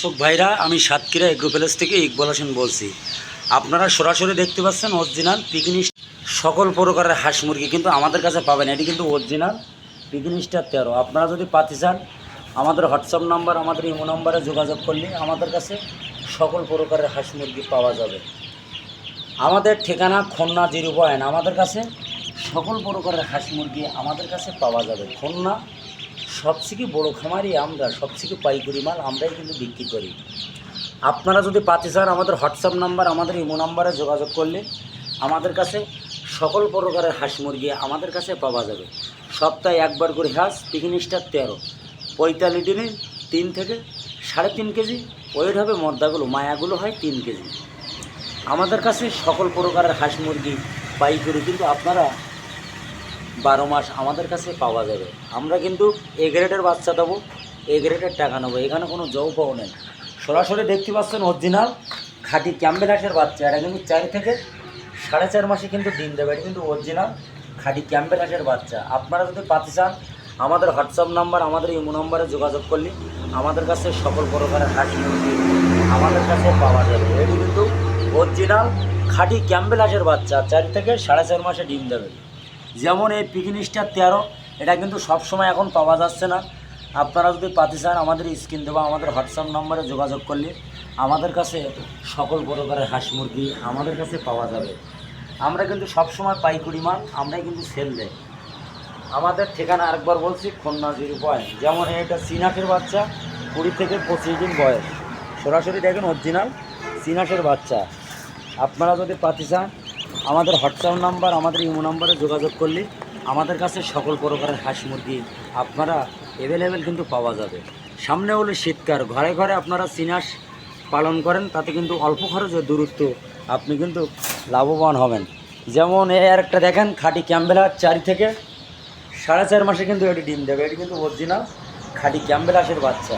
দর্শক ভাইরা, আমি সাতক্ষীরা এগ্রো প্যালেস থেকে ইকবাল হোসেন বলছি। আপনারা সরাসরি দেখতে পাচ্ছেন অরিজিনাল পিকনিক সকল প্রকারের হাঁস মুরগি কিন্তু আমাদের কাছে পাবেন। এটি কিন্তু অরিজিনাল পিকনিক স্টার 13। আপনারা যদি পাতি চান, আমাদের হোয়াটসঅ্যাপ নাম্বার, আমাদের ইমো নাম্বারে যোগাযোগ করলে আমাদের কাছে সকল প্রকারের হাঁস মুরগি পাওয়া যাবে। আমাদের ঠিকানা খুলনা 0 আমাদের কাছে সকল প্রকারের হাঁস মুরগি আমাদের কাছে পাওয়া যাবে। খুলনা সবথেকে বড় খামারি আমরা, সবথেকে পাইকারি মাল আমরাই কিন্তু বিক্রি করি। আপনারা যদি পাতি চান, আমাদের হোয়াটসঅ্যাপ নাম্বার, আমাদের ইমো নাম্বারে যোগাযোগ করলে আমাদের কাছে সকল প্রকারের হাঁস মুরগি আমাদের কাছে পাওয়া যাবে। সপ্তাহে একবার করে হাঁস পিকনিক স্টার 13, 45 দিনে 3 থেকে 3.5 কেজি ওয়েট হবে। মর্দাগুলো মায়াগুলো হয় 3 কেজি। আমাদের কাছে সকল প্রকারের হাঁস মুরগি পাইকারি কিন্তু আপনারা 12 মাস আমাদের কাছে পাওয়া যাবে। আমরা কিন্তু এ গ্রেডের বাচ্চা দেবো, এ গ্রেডের টাকা নেবো, এখানে কোনো জৌ পাও নেই। সরাসরি দেখতে পাচ্ছেন অরিজিনাল খাঁটি ক্যাম্বেল হাঁসের বাচ্চা। এটা কিন্তু 4 থেকে 4.5 মাসে কিন্তু ডিম দেবে। এটা কিন্তু অরিজিনাল খাঁটি ক্যাম্বেল হাঁসের বাচ্চা। আপনারা যদি পাতি চান, আমাদের হোয়াটসঅ্যাপ নাম্বার, আমাদের ইমো নাম্বারে যোগাযোগ করলে আমাদের কাছে সকল প্রকারের হাঁস মুরগি আমাদের কাছে পাওয়া যাবে। এটি কিন্তু অরিজিনাল খাঁটি ক্যাম্বেল হাঁসের বাচ্চা, 4 থেকে 4.5 মাসে ডিম দেবে। যেমন এই পিকনিক স্টার 13, এটা কিন্তু সবসময় এখন পাওয়া যাচ্ছে না। আপনারা যদি পাতি চান, আমাদের স্ক্রিন দেওয়া আমাদের হোয়াটসঅ্যাপ নম্বরে যোগাযোগ করলে আমাদের কাছে সকল প্রকারের হাঁস মুরগি আমাদের কাছে পাওয়া যাবে। আমরা কিন্তু সবসময় পাইকারি মাল আমরাই কিন্তু সেল দেয়। আমাদের ঠিকানা আরেকবার বলছি, খুলনা 0 যেমন এটা সিনাকের বাচ্চা, 20 থেকে 25 দিন বয়স। সরাসরি দেখেন অরিজিনাল সিনাকের বাচ্চা। আপনারা যদি পাতি চান, আমাদের হোয়াটসঅ্যাপ নাম্বার, আমাদের ইমো নাম্বারে যোগাযোগ করলে আমাদের কাছে সকল প্রকারের হাঁস মুরগি আপনারা অ্যাভেলেবেল কিন্তু পাওয়া যাবে। সামনে হলো শীতকাল, ঘরে ঘরে আপনারা সিনাস পালন করেন, তাতে কিন্তু অল্প খরচে দূরত্ব আপনি কিন্তু লাভবান হবেন। যেমন এই আরেকটা দেখেন খাঁটি ক্যাম্বেল হাঁস, 4 থেকে 4.5 মাসে কিন্তু এটি ডিম দেবে। এটি কিন্তু অরিজিনাল খাঁটি ক্যাম্বেল হাঁসের বাচ্চা।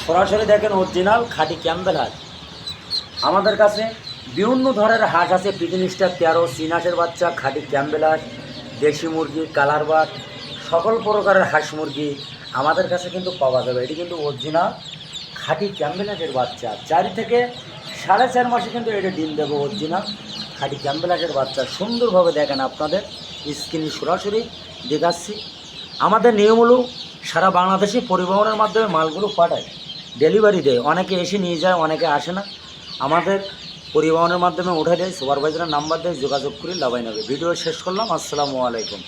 সরাসরি দেখেন অরিজিনাল খাঁটি ক্যাম্বেল হাঁস। আমাদের কাছে বিভিন্ন ধরনের হাঁস আছে, পিকনিক স্টার 13, সিনাসের বাচ্চা, খাঁটি ক্যাম্বেল হাঁস, দেশি মুরগি, কালার বাট, সকল প্রকারের হাঁস মুরগি আমাদের কাছে কিন্তু পাওয়া যাবে। এটি কিন্তু অরিজিনাল খাঁটি ক্যাম্বেল হাঁসের বাচ্চা, 4 থেকে 4.5 মাসে কিন্তু এটা ডিম দেবে। অরিজিনাল খাঁটি ক্যাম্বেল হাঁসের বাচ্চা সুন্দরভাবে দেখেন, আপনাদের স্ক্রিনে সরাসরি দেখাচ্ছি। আমাদের নিয়ম হলো সারা বাংলাদেশে পরিবহনের মাধ্যমে মালগুলো পাঠায়, ডেলিভারি দেয়। অনেকে এসে নিয়ে যায়, অনেকে আসে না। আমাদের পরিবহনের মাধ্যমে উঠে দেয়, সুপারভাইজারের নাম্বার দেয়, যোগাযোগ করে লাভাই নেবে। ভিডিও শেষ করলাম। আসসালামু আলাইকুম।